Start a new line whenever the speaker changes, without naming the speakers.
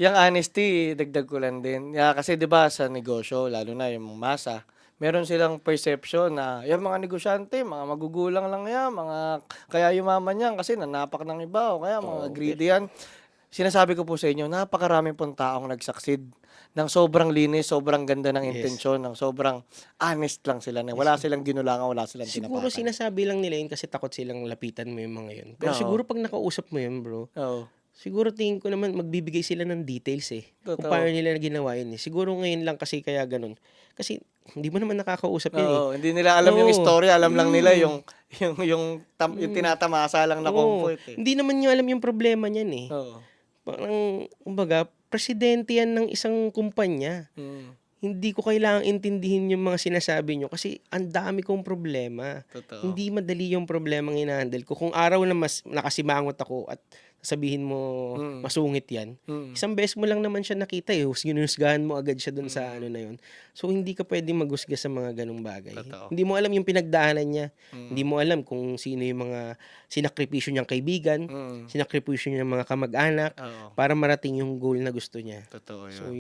Yang honesty dagdag ko lang din, kasi 'di ba sa negosyo lalo na yung masa, meron silang perception na yang mga negosyante mga magugulang lang yan, mga kaya yumaman yan kasi nanapak ng iba o kaya mga
Oo,
greedy yan. Sinasabi ko po sa inyo napakaraming pong taong nag-succeed ng sobrang linis, sobrang ganda ng
yes.
intensyon, ng sobrang honest lang sila na wala silang ginulangan, wala silang
Siguro
tinapakan.
sinasabi lang nila yun kasi takot silang lapitan mo yung mga yun. Pero
Oo,
siguro 'pag nakausap mo yun bro,
oo,
siguro tingin ko naman magbibigay sila ng details, kung paano
totoo.
nila ginawa yun, Siguro ngayon lang kasi kaya gano'n, kasi hindi mo naman nakakausap yan,
Oo, hindi nila alam yung
Oo,
istorya, alam lang nila
mm,
yung
mm,
tinatamasa lang na
oo.
comfort, eh.
Hindi naman niya alam yung problema niyan,
Oo,
Parang kumbaga presidente yan ng isang kumpanya.
mm,
Hindi ko kailangang intindihin yung mga sinasabi niyo kasi ang dami kong problema.
totoo.
Hindi madali yung problemang hina-handle ko. Kung araw na mas nakasimangot ako at sasabihin mo
Mm,
masungit yan,
mm,
isang beses mo lang naman siya nakita, Hinusgahan mo agad siya dun sa ano
mm,
na yun. So, hindi ka puwedeng maghusga sa mga gano'ng bagay.
totoo.
Hindi mo alam yung pinagdaanan niya. Hindi
Mm,
mo alam kung sino yung mga sinakripisyo niyang kaibigan,
mm,
sinakripisyo niyang mga kamag-anak
oo,
para marating yung goal na gusto niya.
totoo
So
yun.